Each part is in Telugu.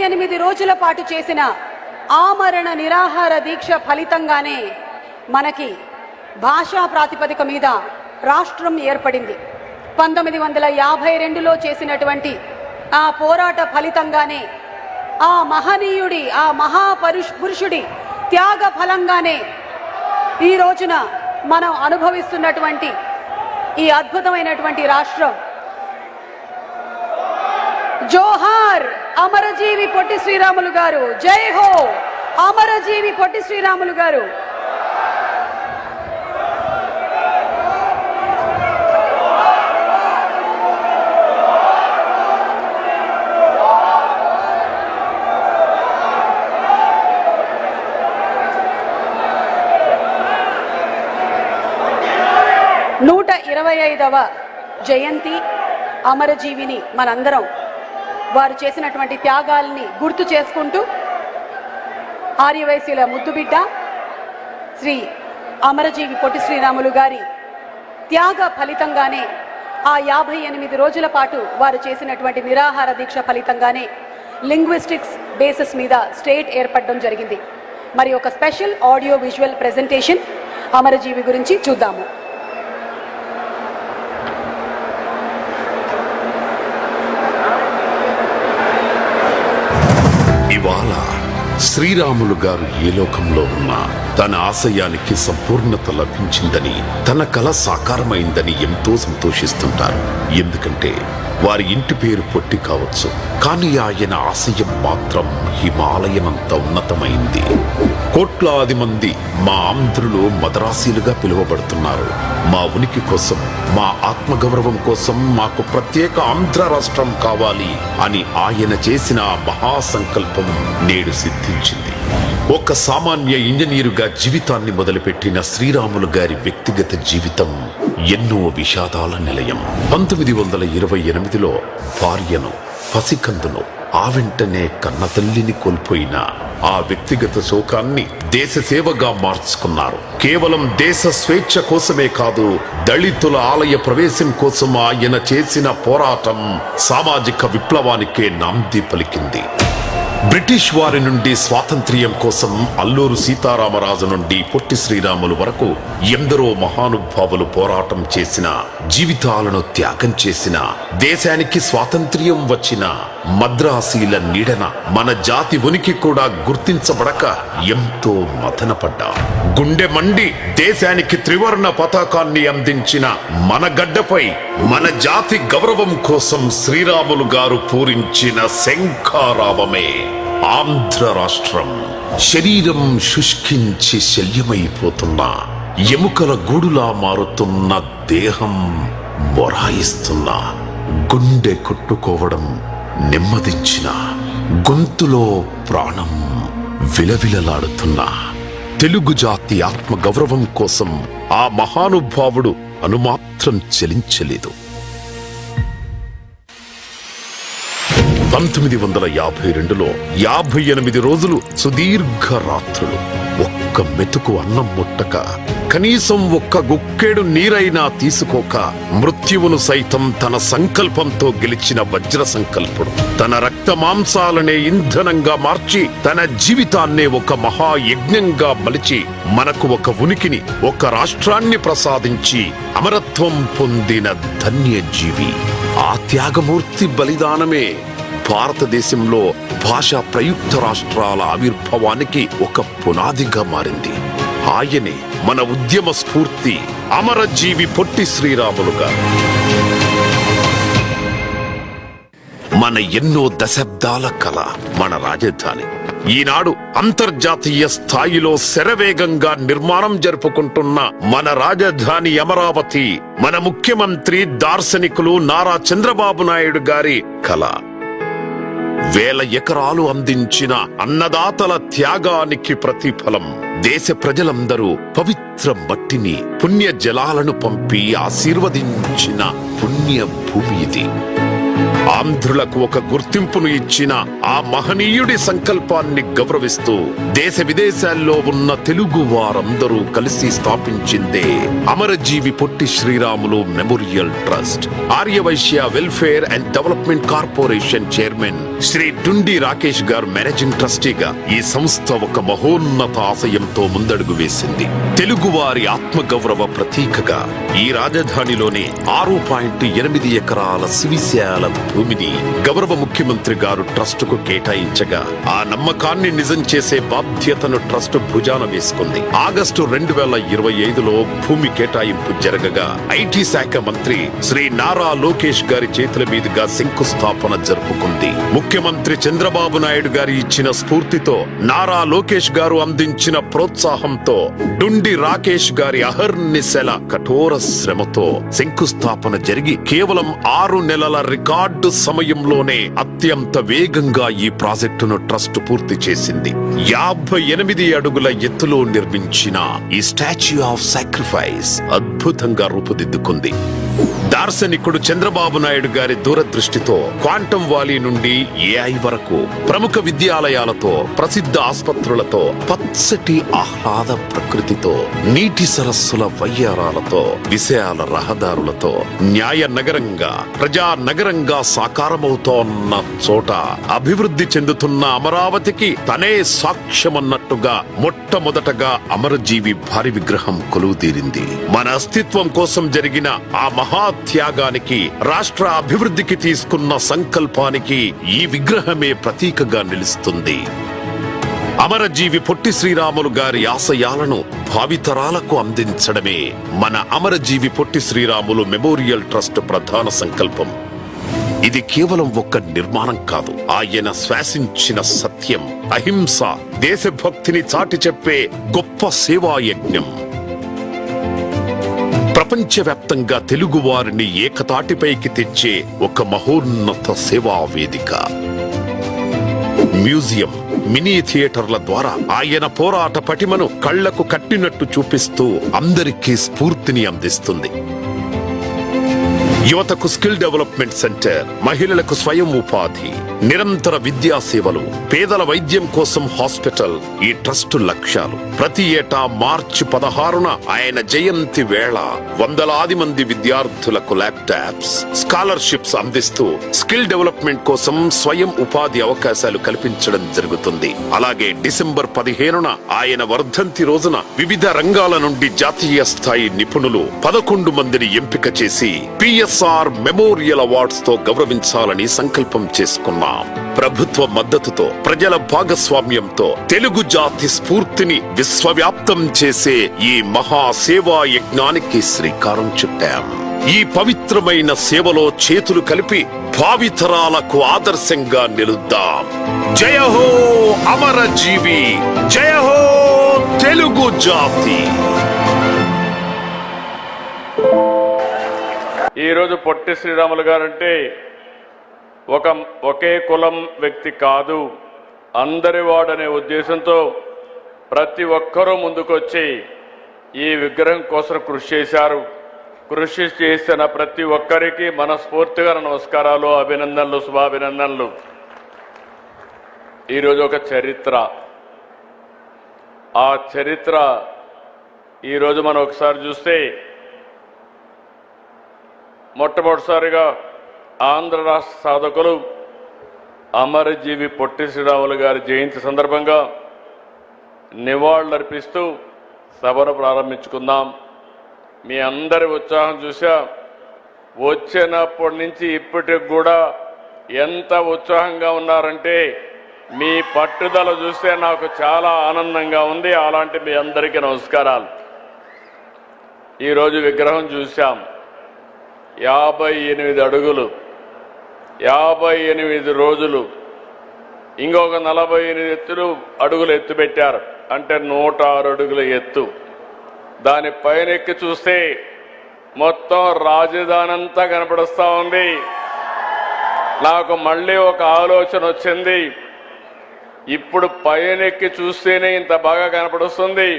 78 రోజుల పాటు చేసిన ఆమరణ నిరాహార దీక్ష ఫలితంగానే మనకి భాషా ప్రాతిపదిక మీద రాష్ట్రం ఏర్పడింది. 1952లో చేసినటువంటి ఆ పోరాట ఫలితంగానే, ఆ మహనీయుడి, ఆ మహాపురుషుడి త్యాగ ఫలంగానే ఈ రోజున మనం అనుభవిస్తున్నటువంటి ఈ అద్భుతమైనటువంటి రాష్ట్రం. జోహార్ అమరజీవి పొట్టి శ్రీరాములు గారు, జై హో అమరజీవి పొట్టి శ్రీరాములు గారు. నూట 125వ జయంతి అమరజీవిని మనందరం వారు చేసినటువంటి త్యాగాల్ని గుర్తు చేసుకుంటూ, ఆర్యవైశ్యుల ముద్దుబిడ్డ శ్రీ అమరజీవి పొట్టి శ్రీరాములు గారి త్యాగ ఫలితంగానే, ఆ 58 రోజుల పాటు వారు చేసినటువంటి నిరాహార దీక్ష ఫలితంగానే లింగ్విస్టిక్స్ బేసిస్ మీద స్టేట్ ఏర్పడడం జరిగింది. మరి ఒక స్పెషల్ ఆడియో విజువల్ ప్రెజెంటేషన్ అమరజీవి గురించి చూద్దాము. ఇవాళ శ్రీరాములు గారు ఏ లోకంలో ఉన్నా తన ఆశయానికి సంపూర్ణత లభించిందని, తన కల సాకారమైందని ఎంతో సంతోషిస్తుంటారు. ఎందుకంటే వారి ఇంటి పేరు పొట్టి కావచ్చు, కానీ ఆయన ఆశయం మాత్రం హిమాలయమంత ఉన్నతమైంది. కోట్లాది మంది మా ఆంధ్రులు మదరాసీలుగా పిలువబడుతున్నారు. మా ఉనికి కోసం, మా ఆత్మగౌరవం కోసం మాకు ప్రత్యేక ఆంధ్ర రాష్ట్రం కావాలి అని ఆయన చేసిన మహాసంకల్పం నేడు సిద్ధించింది. ఒక సామాన్య ఇంజనీరుగా జీవితాన్ని మొదలుపెట్టిన శ్రీరాములు గారి వ్యక్తిగత జీవితం ఎన్నో విషాదాల నిలయం. 1928లో భార్యను, పసికందును, ఆ వెంటనే కన్నతల్లిని కోల్పోయిన ఆ వ్యక్తిగత శోకాన్ని దేశ సేవగా మార్చుకున్నారు. కేవలం దేశ స్వేచ్ఛ కోసమే కాదు, దళితుల ఆలయ ప్రవేశం కోసం ఆయన చేసిన పోరాటం సామాజిక విప్లవానికే నాంది పలికింది. బ్రిటిష్ వారి నుండి స్వాతంత్ర్యం కోసం అల్లూరు సీతారామరాజు నుండి పొట్టి శ్రీరాములు వరకు ఎందరో మహానుభావులు పోరాటం చేసిన, జీవితాలను త్యాగం చేసిన, దేశానికి స్వాతంత్ర్యం వచ్చిన మద్రాసీల నీడన మన జాతి ఉనికి కూడా గుర్తించబడక ఎంతో మథనపడ్డా. గుండె మండి దేశానికి త్రివర్ణ పతాకాన్ని అందించిన మన గడ్డపై మన జాతి గౌరవం కోసం శ్రీరాములు గారు పూరించిన శంఖారావమే ఆంధ్ర రాష్ట్రం. శరీరం శుష్కించి శల్యమైపోతున్న, ఎముకల గూడులా మారుతున్న దేహం మొరాయిస్తున్న, గుండె కొట్టుకోవడం నెమ్మదించిన, గొంతులో ప్రాణం విలవిలలాడుతున్న తెలుగు జాతి ఆత్మ గౌరవం కోసం ఆ మహానుభావుడు అనుమాత్రం చలించలేదు. 1952లో 58 రోజులు సుదీర్ఘ రాత్రులు, ఒక్క మెతుకు అన్నం ముట్టక, కనీసం ఒక్క గుక్కెడు నీరైనా తీసుకోక, మృత్యువును సైతం తన సంకల్పంతో గెలిచిన వజ్ర సంకల్పుడు, తన రక్త మాంసాలనే ఇంధనంగా మార్చి, తన జీవితాన్నే ఒక మహాయజ్ఞంగా మలిచి, మనకు ఒక ఉనికిని, ఒక రాష్ట్రాన్ని ప్రసాదించి అమరత్వం పొందిన ధన్యజీవి. ఆ త్యాగమూర్తి బలిదానమే భారతదేశంలో భాషా ప్రయుక్త రాష్ట్రాల ఆవిర్భావానికి ఒక పునాదిగా మారింది. ఆయనే మన ఉద్యమ స్ఫూర్తి, అమరజీవి పొట్టి శ్రీరాములు గారు. మన ఎన్నో దశాబ్దాల కళ, మన రాజధాని ఈనాడు అంతర్జాతీయ స్థాయిలో శరవేగంగా నిర్మాణం జరుపుకుంటున్న మన రాజధాని అమరావతి, మన ముఖ్యమంత్రి దార్శనికులు నారా చంద్రబాబు నాయుడు గారి కళ. వేల ఎకరాలు అందించిన అన్నదాతల త్యాగానికి ప్రతిఫలం. దేశ ప్రజలందరూ పవిత్ర మట్టిని, పుణ్య జలాలను పంపి ఆశీర్వదించిన పుణ్య భూమి ఇది. ఆంధ్రులకు ఒక గుర్తింపును ఇచ్చిన ఆ మహనీయుడి సంకల్పాన్ని గౌరవిస్తూ దేశ విదేశాల్లో ఉన్న తెలుగు వారందరూ కలిసి స్థాపించిందే Amarajeevi Potti Sriramulu memorial trust. Aryavysya welfare and development corporation chairman Sri Dundi Rakesh garu managing ట్రస్టీగా ఈ సంస్థ ఒక మహోన్నత ఆశయంతో ముందడుగు వేసింది. తెలుగువారి ఆత్మగౌరవ ప్రతీకగా ఈ రాజధానిలోనే 6.8 ఎకరాల సువిశాల భూమిని గౌరవ ముఖ్యమంత్రి గారు ట్రస్టుకు కేటాయించగా ఆ నమ్మకాన్ని నిజం చేసే బాధ్యతను ట్రస్ట్ భుజాన వేసుకుంది. ఆగస్టు 2025లో భూమి కేటాయింపు జరగగా ఐటీ శాఖ మంత్రి శ్రీ నారా లోకేష్ గారి చేతుల మీదుగా శంకుస్థాపన జరుపుకుంది. ముఖ్యమంత్రి చంద్రబాబు నాయుడు గారి ఇచ్చిన స్ఫూర్తితో, నారా లోకేష్ గారు అందించిన ప్రోత్సాహంతో, డుండి రాకేష్ గారి అహర్నిశల కఠోర శ్రమతో శంకుస్థాపన జరిగి కేవలం 6 నెలల రికార్డు సమయంలోనే అత్యంత వేగంగా ఈ ప్రాజెక్టును ట్రస్ట్ పూర్తి చేసింది. 58 అడుగుల ఎత్తులో నిర్మించిన ఈ స్టాచ్యూ ఆఫ్ సాక్రిఫైస్ అద్భుతంగా రూపుదిద్దుకుంది. దార్శనికుడు చంద్రబాబు నాయుడు గారి దూరదృష్టితో క్వాంటం వాలీ నుండి ఏఐ వరకు ప్రముఖ విద్యాలయాలతో, ప్రసిద్ధ ఆస్పత్రులతో, పచ్చటి ఆహ్లాద ప్రకృతితో, నీటి సరస్సుల వయ్యారాలతో, విశాల రహదారులతో న్యాయ నగరంగా, ప్రజా నగరంగా సాకారమవుతోన్న చోట అభివృద్ధి చెందుతున్న అమరావతికి తనే సాక్ష్యమన్నట్టుగా మొట్టమొదటగా అమరజీవి భారీ విగ్రహం కొలువుతీరింది. మన అస్తిత్వం కోసం జరిగిన ఆ మహాత్యాగానికి, రాష్ట్ర అభివృద్ధికి తీసుకున్న సంకల్పానికి ఈ విగ్రహమే ప్రతీకగా నిలుస్తుంది. అమరజీవి పొట్టి శ్రీరాములు గారి ఆశయాలను భావితరాలకు అందించడమే మన అమరజీవి పొట్టి శ్రీరాములు మెమోరియల్ ట్రస్ట్ ప్రధాన సంకల్పం. ఇది కేవలం ఒక్క నిర్మాణం కాదు, ఆయన శ్వాసించిన సత్యం, అహింస, దేశభక్తిని చాటి చెప్పే గొప్ప సేవా యజ్ఞం. ప్రపంచవ్యాప్తంగా తెలుగు వారిని ఏకతాటిపైకి తెచ్చే ఒక మహోన్నత సేవా వేదిక. మ్యూజియం, మినీ థియేటర్ల ద్వారా ఆయన పోరాట పటిమను కళ్లకు కట్టినట్టు చూపిస్తూ అందరికీ స్ఫూర్తిని అందిస్తుంది. యువతకు స్కిల్ డెవలప్మెంట్ సెంటర్, మహిళలకు స్వయం ఉపాధి, నిరంతర విద్యా సేవలు, పేదల వైద్యం కోసం హాస్పిటల్ ఈ ట్రస్టు లక్ష్యాలు. ప్రతి ఏటా మార్చి 16న ఆయన జయంతి వేళ వందలాది మంది విద్యార్థులకు ల్యాప్టాప్స్, స్కాలర్షిప్స్ అందిస్తూ స్కిల్ డెవలప్మెంట్ కోసం స్వయం ఉపాధి అవకాశాలు కల్పించడం జరుగుతుంది. అలాగే డిసెంబర్ 15న ఆయన వర్ధంతి రోజున వివిధ రంగాల నుండి జాతీయ స్థాయి నిపుణులు 11 మందిని ఎంపిక చేసి పిఎస్ఆర్ మెమోరియల్ అవార్డ్స్ తో గౌరవించాలని సంకల్పం చేసుకున్నాం. ప్రభుత్వ మద్దతుతో, ప్రజల భాగస్వామ్యంతో తెలుగు జాతి స్ఫూర్తిని విశ్వవ్యాప్తం చేసే ఈ మహాసేవా యజ్ఞానికి శ్రీకారం చుట్టాం. ఈ పవిత్రమైన సేవలో చేతులు కలిపి భావితరాలకు ఆదర్శంగా నిలుద్దాం. జయ హో అమరజీవి, జయ హో తెలుగు జాతి. ఈరోజు పొట్టి శ్రీరాములు గారంటే ఒకే కులం వ్యక్తి కాదు, అందరివాడనే ఉద్దేశంతో ప్రతి ఒక్కరూ ముందుకొచ్చి ఈ విగ్రహం కోసం కృషి చేశారు. కృషి చేసిన ప్రతి ఒక్కరికి మనస్ఫూర్తిగా నమస్కారాలు, అభినందనలు, శుభాభినందనలు. ఈరోజు ఒక చరిత్ర. ఆ చరిత్ర ఈరోజు మనం ఒకసారి చూస్తే, మొట్టమొదటిసారిగా ఆంధ్ర రాష్ట్ర సాధకులు అమరజీవి పొట్టి శ్రీరాములు గారి జయంతి సందర్భంగా నివాళులర్పిస్తూ సభను ప్రారంభించుకుందాం. మీ అందరి ఉత్సాహం చూసా, వచ్చినప్పటి నుంచి ఇప్పటికి కూడా ఎంత ఉత్సాహంగా ఉన్నారంటే మీ పట్టుదల చూస్తే నాకు చాలా ఆనందంగా ఉంది. అలాంటి మీ అందరికీ నమస్కారాలు. ఈరోజు విగ్రహం చూశాం, 58 అడుగులు, 58 రోజులు, ఇంకొక 48 అడుగులు ఎత్తు పెట్టారు, అంటే 106 అడుగుల ఎత్తు. దాని పైన ఎక్కి చూస్తే మొత్తం రాజధాని అంతా కనపడుస్తూ ఉంది. నాకు మళ్ళీ ఒక ఆలోచన వచ్చింది, ఇప్పుడు పైనెక్కి చూస్తేనే ఇంత బాగా కనపడుస్తుంది,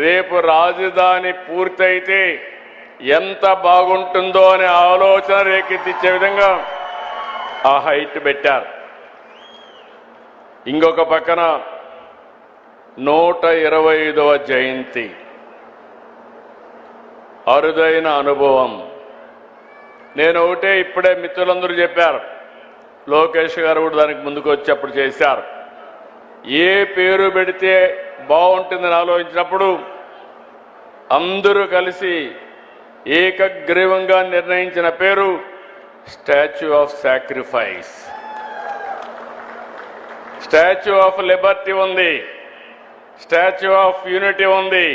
రేపు రాజధాని పూర్తయితే ఎంత బాగుంటుందో అనే ఆలోచన రేకెత్తించే విధంగా ఆ హైట్ పెట్టారు. ఇంకొక పక్కన 125వ జయంతి, అరుదైన అనుభవం. నేను ఒకటే ఇప్పుడే మిత్రులందరూ చెప్పారు, లోకేష్ గారు కూడా దానికి ముందుకు వచ్చి అప్పుడు చేశారు. ఏ పేరు పెడితే బాగుంటుందని ఆలోచించినప్పుడు అందరూ కలిసి ఏకగ్రీవంగా నిర్ణయించిన పేరు statue of sacrifice. Statue of Liberty ఉంది, స్టాచ్యూ ఆఫ్ యూనిటీ ఉంది,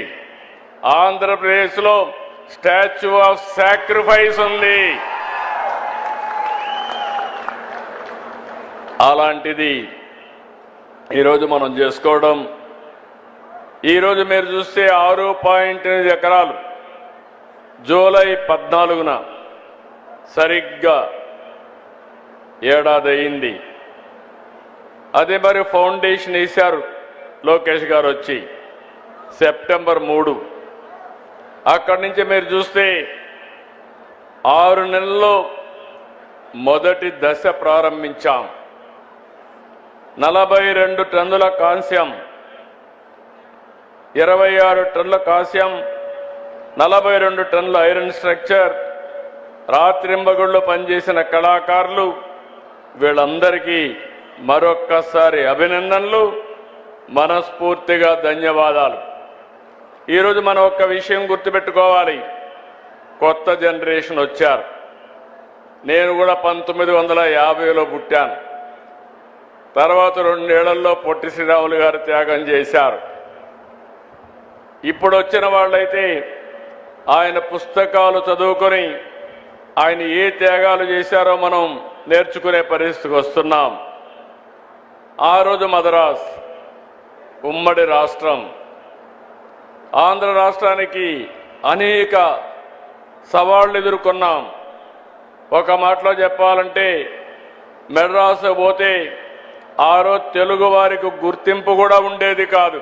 ఆంధ్రప్రదేశ్లో స్టాచ్యూ ఆఫ్ సాక్రిఫైస్ ఉంది. అలాంటిది ఈరోజు మనం చేసుకోవడం. ఈరోజు మీరు చూస్తే 6.8 ఎకరాలు జూలై 14న సరిగ్గా ఏడాది అయింది. అదే మరి ఫౌండేషన్ వేశారు లోకేష్ గారు వచ్చి సెప్టెంబర్ 3. అక్కడి నుంచి మీరు చూస్తే 6 నెలల్లో మొదటి దశ ప్రారంభించాం. 42 టన్నుల కాంస్యం, 26 టన్నుల కాంస్యం, 42 టన్నుల ఐరన్ స్ట్రక్చర్, రాత్రింబగుళ్ళు పనిచేసిన కళాకారులు వీళ్ళందరికీ మరొక్కసారి అభినందనలు, మనస్ఫూర్తిగా ధన్యవాదాలు. ఈరోజు మనం ఒక్క విషయం గుర్తుపెట్టుకోవాలి. కొత్త జనరేషన్ వచ్చారు. నేను కూడా 1950లో పుట్టాను. తర్వాత 2 ఏళ్లలో పొట్టి శ్రీరాములు గారు త్యాగం చేశారు. ఇప్పుడు వచ్చిన వాళ్ళైతే ఆయన పుస్తకాలు చదువుకొని ఆయన ఏ త్యాగాలు చేశారో మనం నేర్చుకునే పరిస్థితికి వస్తున్నాం. ఆ రోజు మద్రాస్ ఉమ్మడి రాష్ట్రం. ఆంధ్ర రాష్ట్రానికి అనేక సవాళ్లు ఎదుర్కొన్నాం. ఒక మాటలో చెప్పాలంటే మెడ్రాసు పోతే ఆ రోజు తెలుగు వారికి గుర్తింపు కూడా ఉండేది కాదు.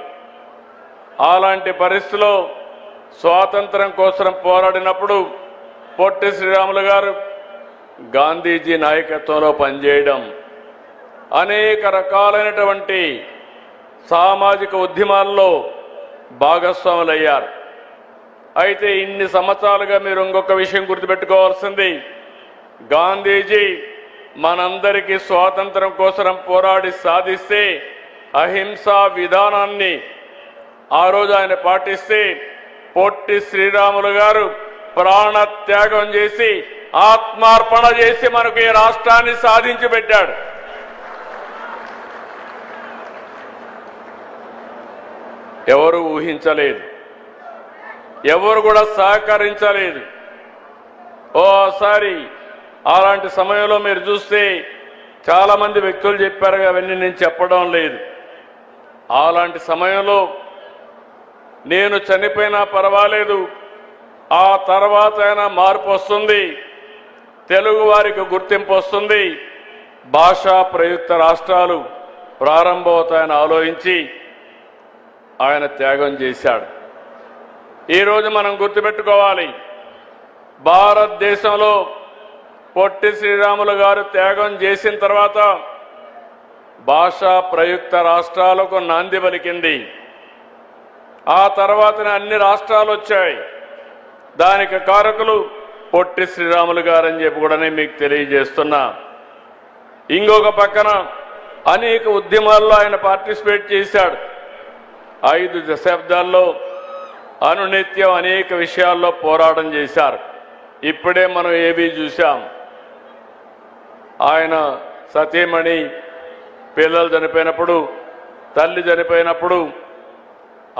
అలాంటి పరిస్థితిలో స్వాతంత్రం కోసం పోరాడినప్పుడు పొట్టి శ్రీరాములు గారు గాంధీజీ నాయకత్వంలో పనిచేయడం, అనేక రకాలైనటువంటి సామాజిక ఉద్యమాల్లో భాగస్వాములయ్యారు. అయితే ఇన్ని సంవత్సరాలుగా మీరు ఇంకొక విషయం గుర్తుపెట్టుకోవాల్సింది, గాంధీజీ మనందరికీ స్వాతంత్రం కోసం పోరాడి సాధిస్తే అహింసా విధానాన్ని ఆ రోజు ఆయన పాటిస్తే పొట్టి శ్రీరాములు గారు ప్రాణత్యాగం చేసి ఆత్మార్పణ చేసి మనకు ఈ రాష్ట్రాన్ని సాధించి పెట్టాడు. ఎవరు ఊహించలేదు, ఎవరు కూడా సహకరించలేదు. ఓసారి అలాంటి సమయంలో మీరు చూస్తే చాలా మంది వ్యక్తులు చెప్పారు, అవన్నీ నేను చెప్పడం లేదు. అలాంటి సమయంలో నేను చనిపోయినా పర్వాలేదు, ఆ తర్వాత అయినా మార్పు వస్తుంది, తెలుగు వారికి గుర్తింపు వస్తుంది, భాషా ప్రయుక్త రాష్ట్రాలు ప్రారంభమవుతాయని ఆలోచించి ఆయన త్యాగం చేశాడు. ఈరోజు మనం గుర్తుపెట్టుకోవాలి, భారతదేశంలో పొట్టి శ్రీరాములు గారు త్యాగం చేసిన తర్వాత భాషా ప్రయుక్త రాష్ట్రాలకు నాంది పలికింది. ఆ తర్వాతనే అన్ని రాష్ట్రాలు వచ్చాయి. దానికి కారకులు పొట్టి శ్రీరాములు గారని చెప్పి కూడా మీకు తెలియజేస్తున్నా. ఇంకొక పక్కన అనేక ఉద్యమాల్లో ఆయన పార్టిసిపేట్ చేశాడు. 5 దశాబ్దాల్లో అనునిత్యం అనేక విషయాల్లో పోరాటం చేశారు. ఇప్పుడే మనం ఏవి చూశాం, ఆయన సతీమణి పిల్లలు చనిపోయినప్పుడు, తల్లి చనిపోయినప్పుడు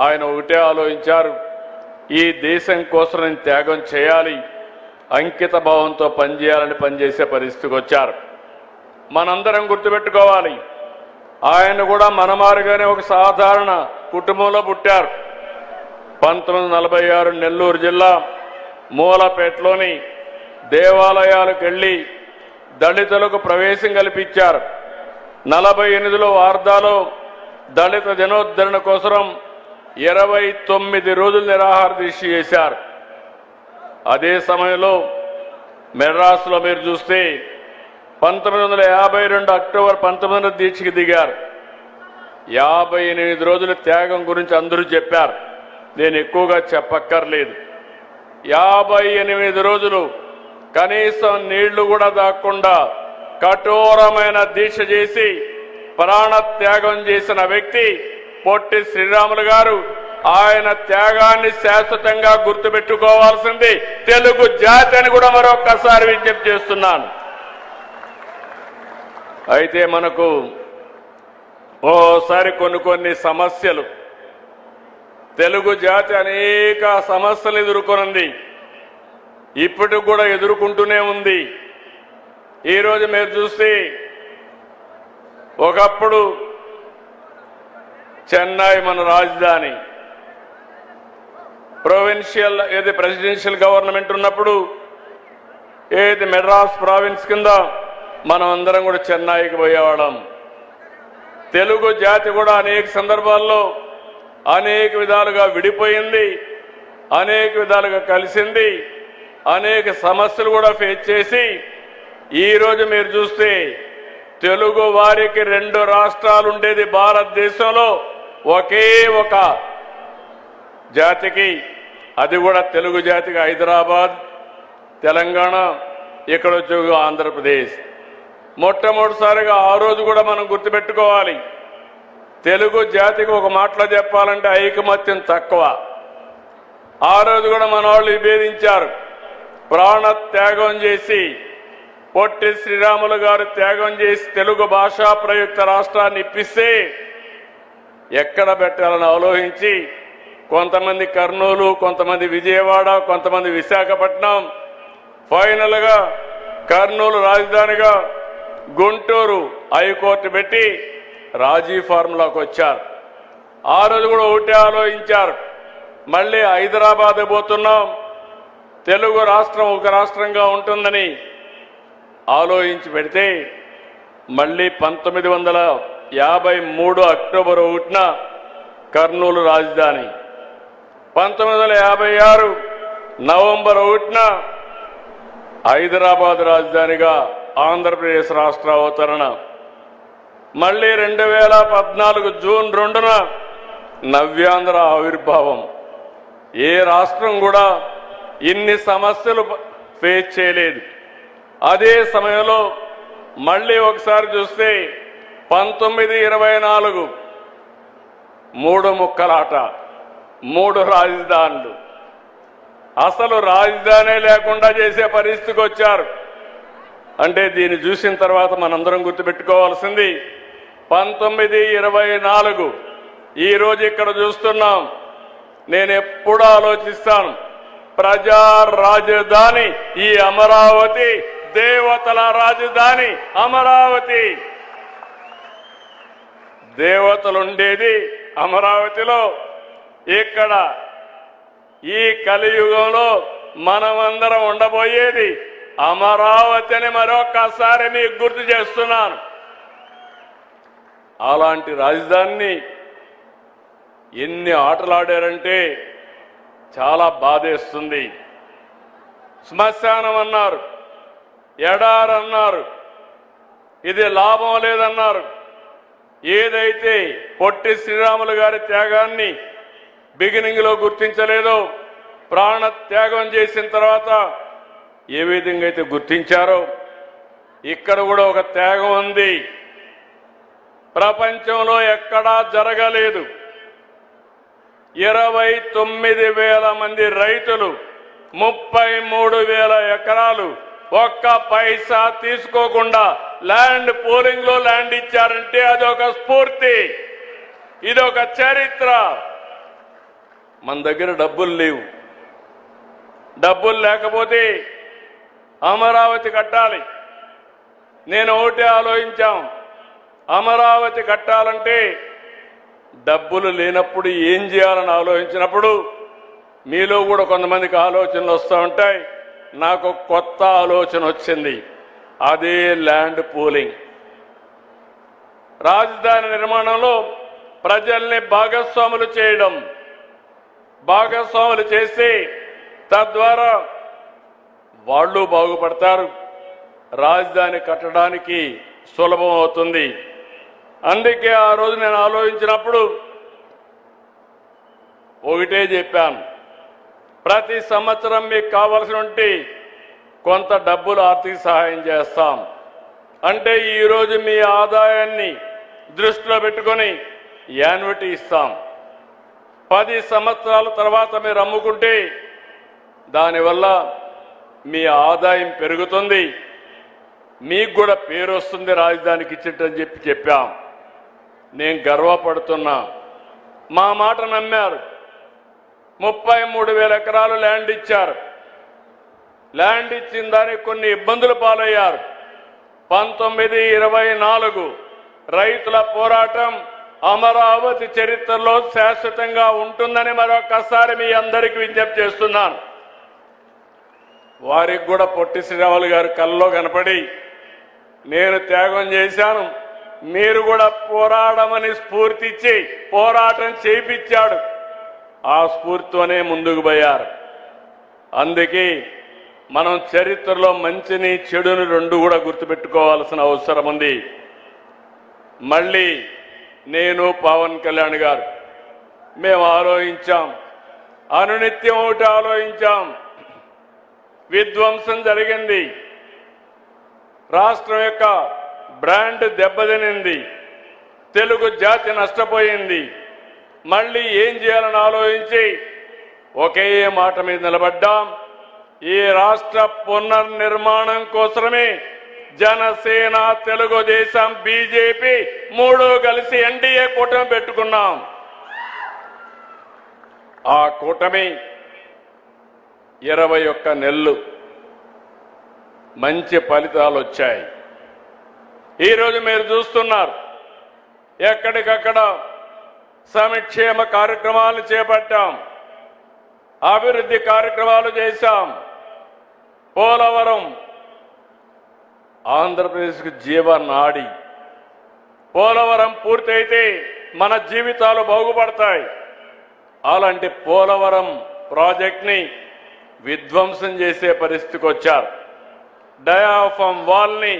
ఆయన ఒకటే ఆలోచించారు, ఈ దేశం కోసం నేను త్యాగం చేయాలి, అంకిత భావంతో పనిచేయాలని పనిచేసే పరిస్థితికి వచ్చారు. మనందరం గుర్తుపెట్టుకోవాలి, ఆయన కూడా మనమారుగానే ఒక సాధారణ కుటుంబంలో పుట్టారు. 1946 నెల్లూరు జిల్లా మూలపేటలోని దేవాలయాలకు వెళ్ళి దళితులకు ప్రవేశం కల్పించారు. 48లో వార్దాలో దళిత జనోద్ధరణ కోసం 29 రోజులు నిరాహార దీక్ష చేశారు. అదే సమయంలో మెడ్రాస్లో మీరు చూస్తే 1952 అక్టోబర్ 19 దీక్షకి దిగారు. 58 రోజుల త్యాగం గురించి అందరూ చెప్పారు, నేను ఎక్కువగా చెప్పక్కర్లేదు. 58 రోజులు కనీసం నీళ్లు కూడా దాక్కుండా కఠోరమైన దీక్ష చేసి ప్రాణ త్యాగం చేసిన వ్యక్తి పొట్టి శ్రీరాములు గారు. ఆయన త్యాగాన్ని శాశ్వతంగా గుర్తుపెట్టుకోవాల్సింది తెలుగు జాతి అని కూడా మరొక్కసారి విజ్ఞప్తి చేస్తున్నాను. అయితే మనకు ఓసారి కొన్ని సమస్యలు, తెలుగు జాతి అనేక సమస్యలు ఎదుర్కొనుంది, ఇప్పటికి కూడా ఎదుర్కొంటూనే ఉంది. ఈరోజు మీరు చూస్తే ఒకప్పుడు చెన్నై మన రాజధాని, ప్రెసిడెన్షియల్ గవర్నమెంట్ ఉన్నప్పుడు ఏది మెడ్రాస్ ప్రావిన్స్ కింద మనం అందరం కూడా చెన్నైకి పోయేవాళ్ళం. తెలుగు జాతి కూడా అనేక సందర్భాల్లో అనేక విధాలుగా విడిపోయింది, అనేక విధాలుగా కలిసింది, అనేక సమస్యలు కూడా ఫేస్ చేసి ఈరోజు మీరు చూస్తే తెలుగు వారికి 2 రాష్ట్రాలు ఉండేది భారతదేశంలో, ఒకే ఒక జాతికి, అది కూడా తెలుగు జాతికి హైదరాబాద్, తెలంగాణ, ఇక్కడ వచ్చి ఆంధ్రప్రదేశ్. మొట్టమొదటిసారిగా ఆ రోజు కూడా మనం గుర్తుపెట్టుకోవాలి, తెలుగు జాతికి ఒక మాటలో చెప్పాలంటే ఐకమత్యం తక్కువ. ఆ రోజు కూడా మన వాళ్ళు విభేదించారు. ప్రాణ త్యాగం చేసి పొట్టి శ్రీరాములు గారు త్యాగం చేసి తెలుగు భాషా ప్రయుక్త రాష్ట్రాన్ని ఇప్పిస్తే ఎక్కడ పెట్టాలని ఆలోచించి కొంతమంది కర్నూలు, కొంతమంది విజయవాడ, కొంతమంది విశాఖపట్నం, ఫైనల్ గా కర్నూలు రాజధానిగా గుంటూరు హైకోర్టు పెట్టి రాజీ ఫార్ములాకు వచ్చారు. ఆ రోజు కూడా ఒకటే ఆలోచించారు, మళ్ళీ హైదరాబాద్ పోతున్నాం, తెలుగు రాష్ట్రం ఒక రాష్ట్రంగా ఉంటుందని ఆలోచించి పెడితే మళ్ళీ 1953 అక్టోబర్ 1న కర్నూలు రాజధాని, 1956 నవంబర్ 1న హైదరాబాద్ రాజధానిగా ఆంధ్రప్రదేశ్ రాష్ట్ర అవతరణ, మళ్ళీ 2014 జూన్ 2న నవ్యాంధ్ర ఆవిర్భావం. ఏ రాష్ట్రం కూడా ఇన్ని సమస్యలు ఫేస్ చేయలేదు. అదే సమయంలో మళ్ళీ ఒకసారి చూస్తే 1924 3 ముక్కలాట, 3 రాజధానులు, అసలు రాజధానే లేకుండా చేసే పరిస్థితికి వచ్చారు. అంటే దీన్ని చూసిన తర్వాత మనందరం గుర్తుపెట్టుకోవాల్సింది 1924 ఈ రోజు ఇక్కడ చూస్తున్నాం. నేను ఎప్పుడు ఆలోచిస్తాను, ప్రజా రాజధాని ఈ అమరావతి, దేవతల రాజధాని అమరావతి. దేవతలుండేది అమరావతిలో. ఇక్కడ ఈ కలియుగంలో మనమందరం ఉండబోయేది అమరావతి అని మరొకసారి మీకు గుర్తు చేస్తున్నాను. అలాంటి రాజధానిని ఎన్ని ఆటలాడారంటే చాలా బాధేస్తుంది. శ్మశానం అన్నారు, ఎడారన్నారు, ఇది లాభం లేదన్నారు. ఏదైతే పొట్టి శ్రీరాములు గారి త్యాగాన్ని బిగినింగ్ లో గుర్తించలేదో, ప్రాణ త్యాగం చేసిన తర్వాత ఏ విధంగా అయితే గుర్తించారో ఇక్కడ కూడా ఒక త్యాగం ఉంది. ప్రపంచంలో ఎక్కడా జరగలేదు. 29,000 మంది రైతులు, 33,000 ఎకరాలు, ఒక్క పైసా తీసుకోకుండా ల్యాండ్ పూలింగ్ లో ల్యాండ్ ఇచ్చారంటే అదొక స్ఫూర్తి, ఇదొక చరిత్ర. మన దగ్గర డబ్బులు లేవు. డబ్బులు లేకపోతే అమరావతి కట్టాలి. నేను ఒకటే ఆలోచించాం, అమరావతి కట్టాలంటే డబ్బులు లేనప్పుడు ఏం చేయాలని ఆలోచించినప్పుడు మీలో కూడా కొంతమందికి ఆలోచనలు వస్తూ ఉంటాయి. నాకు కొత్త ఆలోచన వచ్చింది, అదే ల్యాండ్ పూలింగ్. రాజధాని నిర్మాణంలో ప్రజల్ని భాగస్వాములు చేయడం, భాగస్వాములు చేసి తద్వారా వాళ్ళు బాగుపడతారు, రాజధాని కట్టడానికి సులభం అవుతుంది. అందుకే ఆ రోజు నేను ఆలోచించినప్పుడు ఒకటే చెప్పాను, ప్రతి సంవత్సరం మీకు కావలసినటువంటి కొంత డబ్బులు ఆర్థిక సహాయం చేస్తాం. అంటే ఈరోజు మీ ఆదాయాన్ని దృష్టిలో పెట్టుకొని యాన్యుటీ ఇస్తాం. 10 సంవత్సరాల తర్వాత మీరు అమ్ముకుంటే దానివల్ల మీ ఆదాయం పెరుగుతుంది, మీకు కూడా పేరు వస్తుంది, రాజధానికి ఇచ్చిట్టని చెప్పాం. నేను గర్వపడుతున్నా. మా మాట నమ్మారు. 33,000 ఎకరాలు ల్యాండ్ ఇచ్చారు. ల్యాండ్ ఇచ్చిన దానికి కొన్ని ఇబ్బందులు పాలయ్యారు. 1924 రైతుల పోరాటం అమరావతి చరిత్రలో శాశ్వతంగా ఉంటుందని మరొకసారి మీ అందరికీ విజ్ఞప్తి చేస్తున్నాను. వారికి కూడా పొట్టి శ్రీరాములు గారు కల్లో కనపడి నేను త్యాగం చేశాను, మీరు కూడా పోరాడమని స్ఫూర్తి ఇచ్చి పోరాటం చేయించాడు. ఆ స్ఫూర్తితోనే ముందుకు పోయారు. అందుకే మనం చరిత్రలో మంచిని చెడుని రెండు కూడా గుర్తుపెట్టుకోవాల్సిన అవసరం ఉంది. మళ్ళీ నేను పవన్ కళ్యాణ్ గారు మేము ఆలోచించాం, అనునిత్యం ఒకటి ఆలోచించాం. విధ్వంసం జరిగింది, రాష్ట్రం యొక్క బ్రాండ్ దెబ్బతినింది, తెలుగు జాతి నష్టపోయింది. మళ్ళీ ఏం చేయాలని ఆలోచించి ఒకే మాట మీద నిలబడ్డాం. ఈ రాష్ట్ర పునర్నిర్మాణం కోసమే జనసేన, తెలుగుదేశం, బీజేపీ 3 కలిసి ఎన్డీఏ కూటమి పెట్టుకున్నాం. ఆ కూటమి 21 నెలలు మంచి ఫలితాలు వచ్చాయి. ఈరోజు మీరు చూస్తున్నారు, ఎక్కడికక్కడ సంక్షేమ కార్యక్రమాలు చేపట్టాం, అభివృద్ధి కార్యక్రమాలు చేశాం. పోలవరం ఆంధ్రప్రదేశ్కు జీవనాడి. పోలవరం పూర్తయితే మన జీవితాలు బాగుపడతాయి. అలాంటి పోలవరం ప్రాజెక్ట్ని విధ్వంసం చేసే పరిస్థితికి వచ్చారు. డయాఫామ్ వాల్ని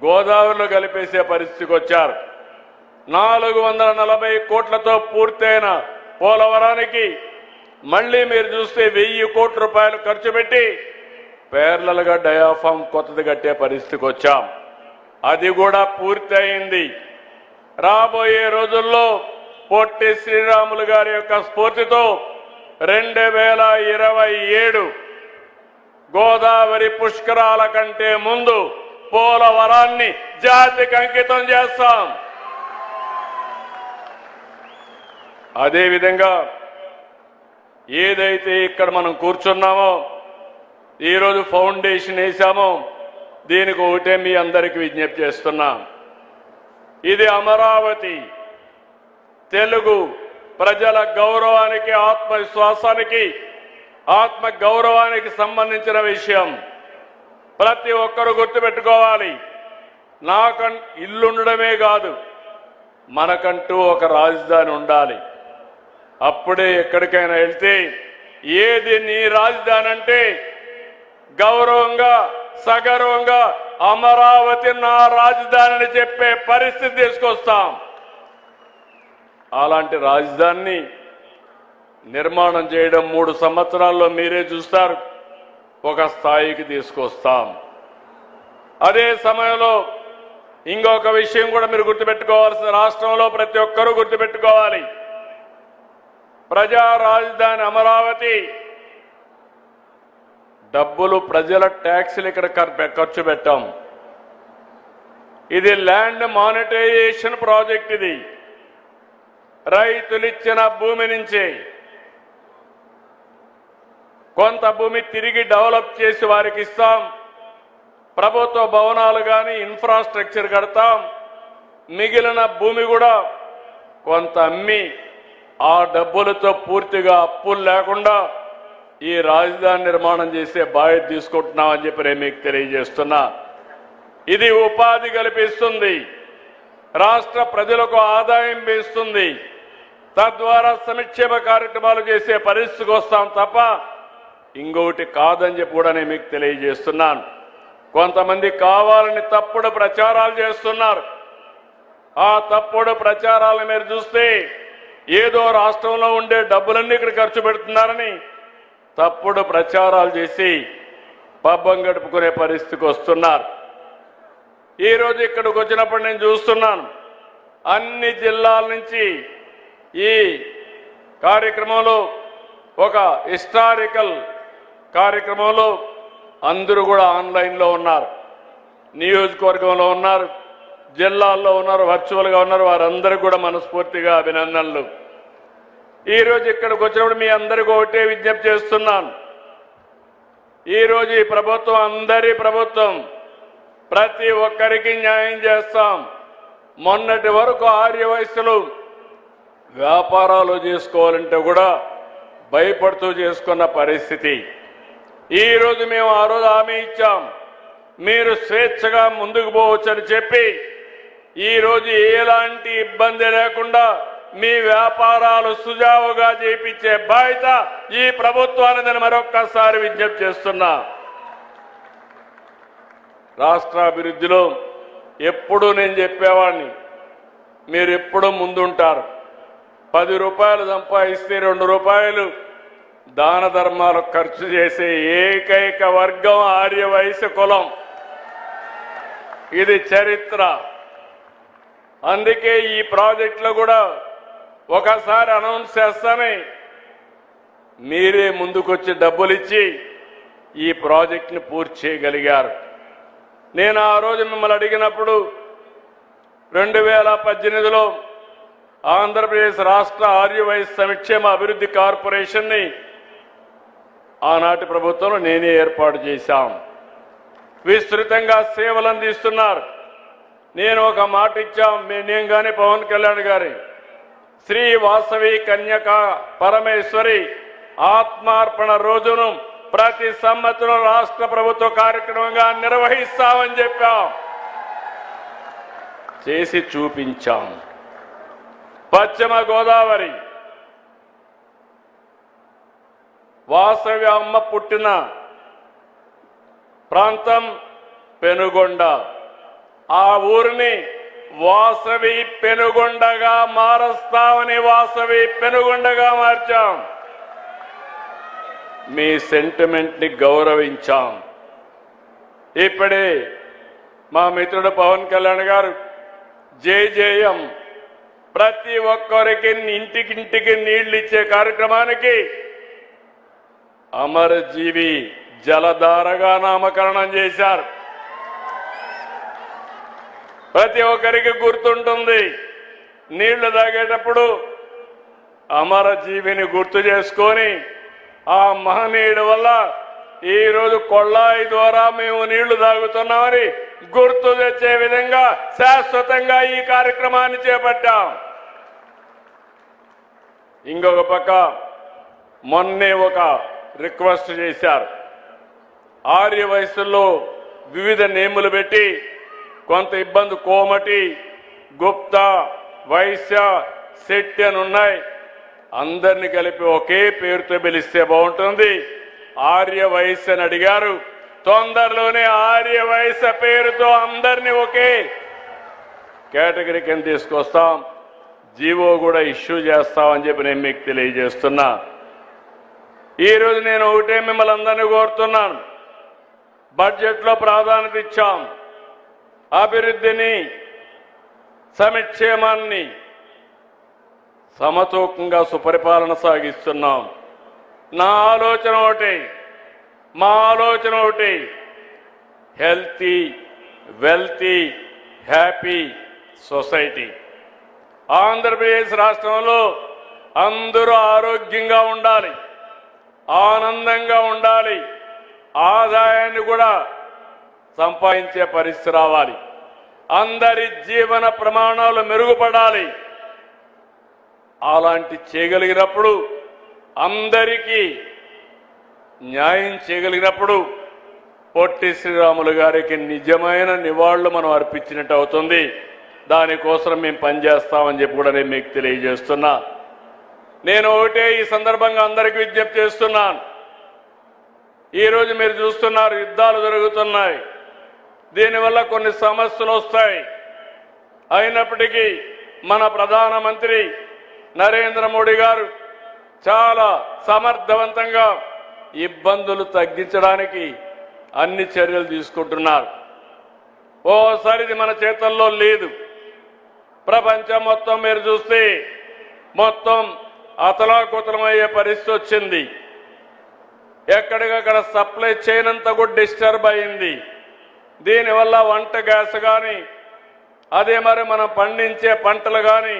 గోదావరిలో కలిపేసే పరిస్థితికి వచ్చారు. 440 కోట్లతో పూర్తయిన పోలవరానికి మళ్ళీ మీరు చూస్తే 1000 కోట్ల రూపాయలు ఖర్చు పెట్టి పేర్లలుగా డయాఫామ్ కొత్తది కట్టే పరిస్థితికి వచ్చాం. అది కూడా పూర్తయింది. రాబోయే రోజుల్లో పొట్టి శ్రీరాములు గారి యొక్క స్ఫూర్తితో 2027 గోదావరి పుష్కరాల కంటే ముందు పోలవరాన్ని జాతికి అంకితం చేస్తాం. అదేవిధంగా ఏదైతే ఇక్కడ మనం కూర్చున్నామో, ఈరోజు ఫౌండేషన్ వేశామో, దీనికి ఒకటే మీ అందరికీ విజ్ఞప్తి చేస్తున్నాం. ఇది అమరావతి తెలుగు ప్రజల గౌరవానికి, ఆత్మవిశ్వాసానికి, ఆత్మ గౌరవానికి సంబంధించిన విషయం. ప్రతి ఒక్కరూ గుర్తుపెట్టుకోవాలి. ఇల్లుండడమే కాదు, మనకంటూ ఒక రాజధాని ఉండాలి. అప్పుడే ఎక్కడికైనా వెళ్తే ఏది నీ రాజధాని అంటే గౌరవంగా, సగర్వంగా అమరావతి నా రాజధానిని చెప్పే పరిస్థితి తీసుకొస్తాం. అలాంటి రాజధానిని నిర్మాణం చేయడం 3 సంవత్సరాల్లో మీరే చూస్తారు, ఒక స్థాయికి తీసుకొస్తాం. అదే సమయంలో ఇంకొక విషయం కూడా మీరు గుర్తుపెట్టుకోవాల్సిన, రాష్ట్రంలో ప్రతి ఒక్కరూ గుర్తుపెట్టుకోవాలి. ప్రజా రాజధాని అమరావతి డబ్బులు, ప్రజల ట్యాక్సులు ఇక్కడ ఖర్చు పెట్టాం. ఇది ల్యాండ్ మానిటైజేషన్ ప్రాజెక్ట్. ఇది రైతులిచ్చిన భూమి నుంచి కొంత భూమి తిరిగి డెవలప్ చేసి వారికి ఇస్తాం. ప్రభుత్వ భవనాలు కానీ ఇన్ఫ్రాస్ట్రక్చర్ కడతాం. మిగిలిన భూమి కూడా కొంత అమ్మి ఆ డబ్బులతో పూర్తిగా అప్పులు లేకుండా ఈ రాజధాని నిర్మాణం చేసే బాధ్యత తీసుకుంటున్నామని చెప్పి నేను మీకు తెలియజేస్తున్నా. ఇది ఉపాధి కల్పిస్తుంది, రాష్ట్ర ప్రజలకు ఆదాయం పెంచుతుంది, తద్వారా సంక్షేమ కార్యక్రమాలు చేసే పరిస్థితికి వస్తాం తప్ప ఇంకొకటి కాదని చెప్పి కూడా నేను మీకు తెలియజేస్తున్నాను. కొంతమంది కావాలని తప్పుడు ప్రచారాలు చేస్తున్నారు. ఆ తప్పుడు ప్రచారాలను మీరు చూస్తే ఏదో రాష్ట్రంలో ఉండే డబ్బులన్నీ ఇక్కడ ఖర్చు పెడుతున్నారని తప్పుడు ప్రచారాలు చేసి పబ్బం గడుపుకునే పరిస్థితికి వస్తున్నారు. ఈరోజు ఇక్కడికి వచ్చినప్పుడు నేను చూస్తున్నాను అన్ని జిల్లాల నుంచి ఈ కార్యక్రమంలో ఒక హిస్టారికల్ కార్యక్రమంలో అందరూ కూడా ఆన్లైన్లో ఉన్నారు, నియోజకవర్గంలో ఉన్నారు, జిల్లాల్లో ఉన్నారు, వర్చువల్గా ఉన్నారు. వారందరికీ కూడా మనస్ఫూర్తిగా అభినందనలు. ఈరోజు ఇక్కడికి వచ్చినప్పుడు మీ అందరికీ ఒకటే విజ్ఞప్తి చేస్తున్నాను. ఈరోజు ఈ ప్రభుత్వం అందరి ప్రభుత్వం, ప్రతి ఒక్కరికి న్యాయం చేస్తాం. మొన్నటి వరకు ఆర్య వయస్సులు వ్యాపారాలు చేసుకోవాలంటే కూడా భయపడుతూ చేసుకున్న పరిస్థితి. ఈరోజు మేము ఆ రోజు హామీ ఇచ్చాం, మీరు స్వేచ్ఛగా ముందుకు పోవచ్చని చెప్పి ఈరోజు ఎలాంటి ఇబ్బంది లేకుండా మీ వ్యాపారాలు సుజావుగా చేయించే బాధ్యత ఈ ప్రభుత్వాన్ని నేను మరొక్కసారి విజ్ఞప్తి చేస్తున్నా. రాష్ట్రాభివృద్ధిలో ఎప్పుడూ నేను చెప్పేవాడిని, మీరు ఎప్పుడూ ముందుంటారు. 10 రూపాయలు సంపాదిస్తే 2 రూపాయలు దాన ధర్మాలకు ఖర్చు చేసే ఏకైక వర్గం ఆర్య వైశ్య కులం. ఇది చరిత్ర. అందుకే ఈ ప్రాజెక్టులో కూడా ఒకసారి అనౌన్స్ చేస్తానే మీరే ముందుకొచ్చి డబ్బులు ఇచ్చి ఈ ప్రాజెక్టుని పూర్తి చేయగలిగారు. నేను ఆ రోజు మిమ్మల్ని అడిగినప్పుడు 2018లో ఆంధ్రప్రదేశ్ రాష్ట్ర ఆర్య వైశ్య సంక్షేమ అభివృద్ధి కార్పొరేషన్ని ఆనాటి ప్రభుత్వంలో నేనే ఏర్పాటు చేశాం. విస్తృతంగా సేవలు అందిస్తున్నారు. నేను ఒక మాట ఇచ్చాం, నేను కానీ పవన్ కళ్యాణ్ గారి శ్రీ వాసవి కన్యక పరమేశ్వరి ఆత్మార్పణ రోజును ప్రతి సంవత్సరం రాష్ట్ర ప్రభుత్వ కార్యక్రమంగా నిర్వహిస్తామని చెప్పాం, చేసి చూపించాం. పశ్చిమ గోదావరి వాసవి అమ్మ పుట్టిన ప్రాంతం పెనుగొండ. ఆ ఊరిని వాసవి పెనుగొండగా మారుస్తామని వాసవి పెనుగొండగా మార్చాం. మీ సెంటిమెంట్ ని గౌరవించాం. ఇప్పుడే మా మిత్రుడు పవన్ కళ్యాణ్ గారు జేజేఎం ప్రతి ఒక్కరికి ఇంటికింటికి నీళ్లు ఇచ్చే కార్యక్రమానికి అమరజీవి జలధారగా నామకరణం చేశారు. ప్రతి ఒక్కరికి గుర్తుంటుంది, నీళ్లు తాగేటప్పుడు అమరజీవిని గుర్తు చేసుకొని ఆ మహనీయుడి వల్ల ఈరోజు కొళ్ళాయి ద్వారా మేము నీళ్లు తాగుతున్నామని గుర్తు తెచ్చే విధంగా శాశ్వతంగా ఈ కార్యక్రమాన్ని చేపట్టాం. ఇంకొక పక్క మొన్నే ఒక రిక్వెస్ట్ చేశారు. ఆర్య వయసుల్లో వివిధ నేములు పెట్టి కొంత ఇబ్బంది, కోమటి, గుప్తా, వైశ్య, శెట్టి అని ఉన్నాయి. అందరిని కలిపి ఒకే పేరుతో పిలిస్తే బాగుంటుంది. ఆర్య వైశ్య అని అడిగారు. తొందరలోనే ఆర్య వైశ్య పేరుతో అందరినీ ఒకే కేటగిరీ కింద తీసుకొస్తాం. జీవో కూడా ఇష్యూ చేస్తామని చెప్పి నేను మీకు తెలియజేస్తున్నా. ఈరోజు నేను ఒకటే మిమ్మల్ని అందరినీ కోరుతున్నాను, బడ్జెట్లో ప్రాధాన్యత ఇచ్చాం. అభివృద్ధిని, సంక్షేమాన్ని సమతూకంగా సుపరిపాలన సాగిస్తున్నాం. నా ఆలోచన ఒకటి, మా ఆలోచన ఒకటి, healthy, wealthy, happy society. Andhra Pradesh రాష్ట్రంలో అందరూ ఆరోగ్యంగా ఉండాలి, ఆనందంగా ఉండాలి, ఆదాయాన్ని కూడా సంపాదించే పరిస్థితి రావాలి, అందరి జీవన ప్రమాణాలు మెరుగుపడాలి. అలాంటి చేయగలిగినప్పుడు, అందరికీ న్యాయం చేయగలిగినప్పుడు పొట్టి శ్రీరాములు గారికి నిజమైన నివాళులు మనం అర్పించినట్టు అవుతుంది. దానికోసం మేము పనిచేస్తామని చెప్పి కూడా నేను మీకు తెలియజేస్తున్నా. నేను ఒకటే ఈ సందర్భంగా అందరికీ విజ్ఞప్తి చేస్తున్నాను. ఈరోజు మీరు చూస్తున్నారు, యుద్ధాలు జరుగుతున్నాయి, దీనివల్ల కొన్ని సమస్యలు వస్తాయి. అయినప్పటికీ మన ప్రధానమంత్రి నరేంద్ర మోడీ గారు చాలా సమర్థవంతంగా ఇబ్బందులు తగ్గించడానికి అన్ని చర్యలు తీసుకుంటున్నారు. ఓసారి ఇది మన చేతుల్లో లేదు. ప్రపంచం మొత్తం మీరు చూస్తే మొత్తం అతలాకుతలమయ్యే పరిస్థితి వచ్చింది. ఎక్కడికక్కడ సప్లై చైన్ అంతా కూడా డిస్టర్బ్ అయింది. దీనివల్ల వంట గ్యాస్ కానీ, అదే మరి మనం పండించే పంటలు కానీ,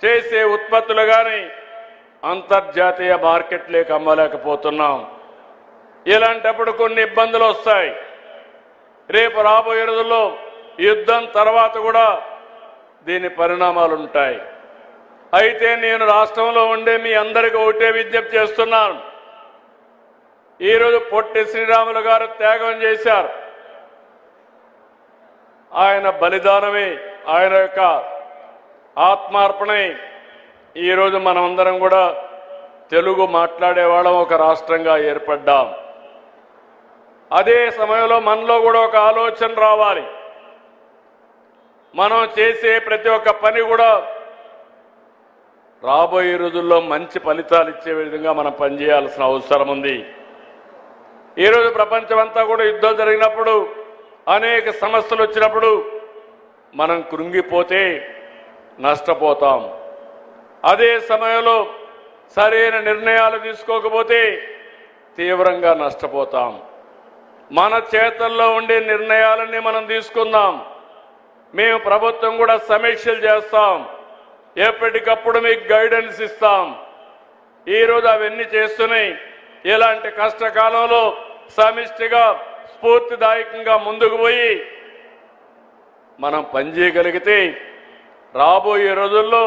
చేసే ఉత్పత్తులు కానీ అంతర్జాతీయ మార్కెట్లోకి అమ్మలేకపోతున్నాం. ఇలాంటప్పుడు కొన్ని ఇబ్బందులు వస్తాయి. రేపు రాబోయే రోజుల్లో యుద్ధం తర్వాత కూడా దీని పరిణామాలు ఉంటాయి. అయితే నేను రాష్ట్రంలో ఉండే మీ అందరికీ ఒకటే విజ్ఞప్తి చేస్తున్నాను. ఈరోజు పొట్టి శ్రీరాములు గారు త్యాగం చేశారు. ఆయన బలిదానమే, ఆయన యొక్క ఆత్మార్పణే ఈరోజు మనమందరం కూడా తెలుగు మాట్లాడేవాళ్ళం ఒక రాష్ట్రంగా ఏర్పడ్డాం. అదే సమయంలో మనలో కూడా ఒక ఆలోచన రావాలి. మనం చేసే ప్రతి ఒక్క పని కూడా రాబోయే రోజుల్లో మంచి ఫలితాలు ఇచ్చే విధంగా మనం పనిచేయాల్సిన అవసరం ఉంది. ఈరోజు ప్రపంచమంతా కూడా యుద్ధం జరిగినప్పుడు, అనేక సమస్యలు వచ్చినప్పుడు మనం కృంగిపోతే నష్టపోతాం. అదే సమయంలో సరైన నిర్ణయాలు తీసుకోకపోతే తీవ్రంగా నష్టపోతాం. మన చేతల్లో ఉండే నిర్ణయాలన్నీ మనం తీసుకుందాం. మేము ప్రభుత్వం కూడా సమీక్షలు చేస్తాం. ఎప్పటికప్పుడు మీకు గైడెన్స్ ఇస్తాం. ఈరోజు అవన్నీ చేస్తున్నాయి. ఇలాంటి కష్టకాలంలో సమిష్టిగా స్ఫూర్తిదాయకంగా ముందుకు పోయి మనం పనిచేయగలిగితే రాబోయే రోజుల్లో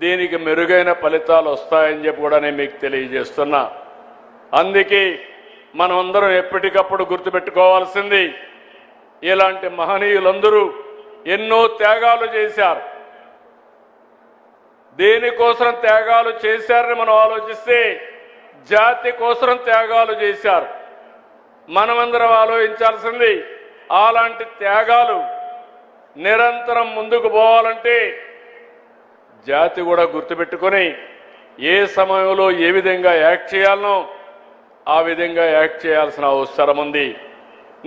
దీనికి మెరుగైన ఫలితాలు వస్తాయని చెప్పి కూడా నేను మీకు తెలియజేస్తున్నా. అందుకే మనమందరం ఎప్పటికప్పుడు గుర్తుపెట్టుకోవాల్సింది, ఇలాంటి మహనీయులందరూ ఎన్నో త్యాగాలు చేశారు. దేనికోసం త్యాగాలు చేశారని మనం ఆలోచిస్తే జాతి కోసం త్యాగాలు చేశారు. మనమందరం ఆలోచించాల్సింది, అలాంటి త్యాగాలు నిరంతరం ముందుకు పోవాలంటే జాతి కూడా గుర్తుపెట్టుకొని ఏ సమయంలో ఏ విధంగా యాక్ట్ చేయాలనో ఆ విధంగా యాక్ట్ చేయాల్సిన అవసరం ఉంది.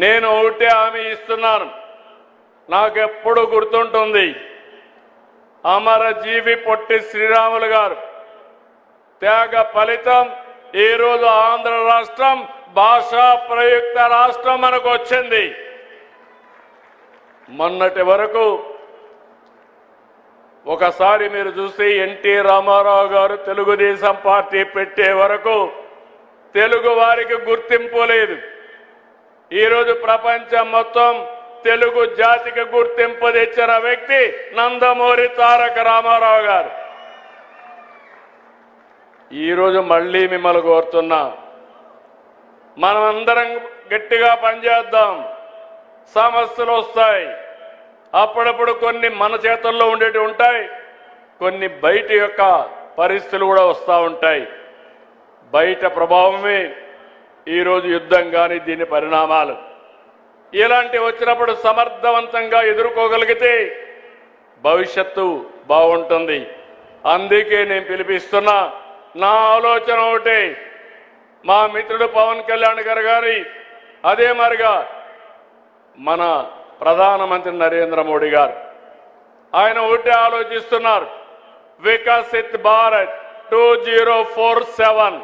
నేను ఒకటే హామీ ఇస్తున్నాను. నాకెప్పుడు గుర్తుంటుంది, అమరజీవి పొట్టి శ్రీరాములు గారు త్యాగ ఫలితం ఈ రోజు ఆంధ్ర రాష్ట్రం భాషా ప్రయుక్త రాష్ట్రం మనకు వచ్చింది. మొన్నటి వరకు ఒకసారి మీరు చూస్తే ఎన్టీ రామారావు గారు తెలుగుదేశం పార్టీ పెట్టే వరకు తెలుగు వారికి గుర్తింపు లేదు. ఈరోజు ప్రపంచం మొత్తం తెలుగు జాతికి గుర్తింపు తెచ్చిన వ్యక్తి నందమూరి తారక రామారావు గారు. ఈరోజు మళ్ళీ మిమ్మల్ని కోరుతున్నా, మనమందరం గట్టిగా పనిచేద్దాం. సమస్యలు వస్తాయి, అప్పుడప్పుడు కొన్ని మన చేతుల్లో ఉండేవి ఉంటాయి, కొన్ని బయట యొక్క పరిస్థితులు కూడా వస్తూ ఉంటాయి. బయట ప్రభావమే ఈరోజు యుద్ధం కానీ దీని పరిణామాలు. ఇలాంటివి వచ్చినప్పుడు సమర్థవంతంగా ఎదుర్కోగలిగితే భవిష్యత్తు బాగుంటుంది. అందుకే నేను పిలిపిస్తున్నా, నా ఆలోచన ఒకటే, మా మిత్రుడు పవన్ కళ్యాణ్ గారి అదే మరిగా మన ప్రధానమంత్రి నరేంద్ర మోడీ గారు ఆయన ఒకటే ఆలోచిస్తున్నారు, వికసిత్ భారత్ 2047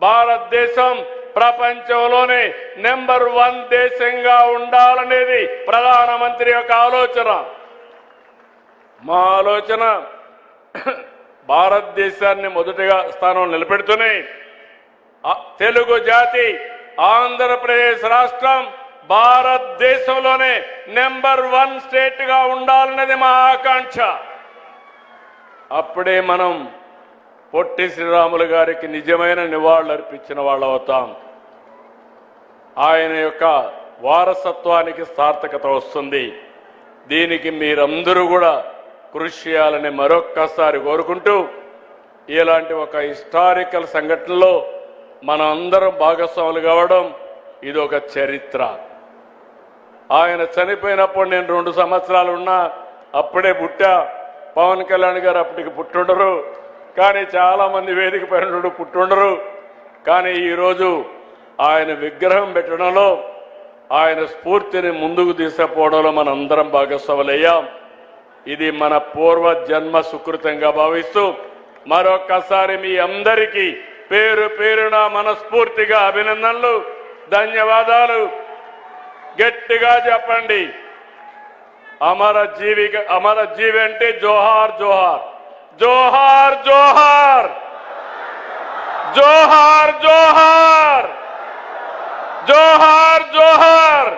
భారతదేశం ప్రపంచంలోనే నెంబర్ 1 దేశంగా ఉండాలనేది ప్రధానమంత్రి యొక్క ఆలోచన. మా ఆలోచన భారతదేశాన్ని మొదటిగా స్థానం నిలబెడుతూనే తెలుగు జాతి ఆంధ్రప్రదేశ్ రాష్ట్రం భారతదేశంలోనే నెంబర్ 1 స్టేట్ గా ఉండాలనేది మా ఆకాంక్ష. అప్పుడే మనం పొట్టి శ్రీరాములు గారికి నిజమైన నివాళులు అర్పించిన వాళ్ళు అవుతాం. ఆయన యొక్క వారసత్వానికి సార్థకత వస్తుంది. దీనికి మీరందరూ కూడా కృషి చేయాలని మరొక్కసారి కోరుకుంటూ, ఇలాంటి ఒక హిస్టారికల్ సంఘటనలో మనం అందరం భాగస్వాములు కావడం ఇది ఒక చరిత్ర. ఆయన చనిపోయినప్పుడు నేను 2 సంవత్సరాలు ఉన్నా, అప్పుడే పుట్టా. పవన్ కళ్యాణ్ గారు అప్పటికి పుట్టుండరు, కానీ చాలా మంది వేదిక పైన పుట్టుండరు. కానీ ఈరోజు ఆయన విగ్రహం పెట్టడంలో ఆయన స్ఫూర్తిని ముందుకు తీసుకుపోవడంలో మనందరం భాగస్వాములయ్యాం. ఇది మన పూర్వ జన్మ సుకృతంగా భావిస్తూ మరొక్కసారి మీ అందరికీ పేరు పేరున మనస్ఫూర్తిగా అభినందనలు, ధన్యవాదాలు. గట్టిగా చెప్పండి, అమరజీవి అంటే జోహార్ జోహార్, జోహార్ జోహార్, జోహార్ జోహార్, జోహార్ జోహార్.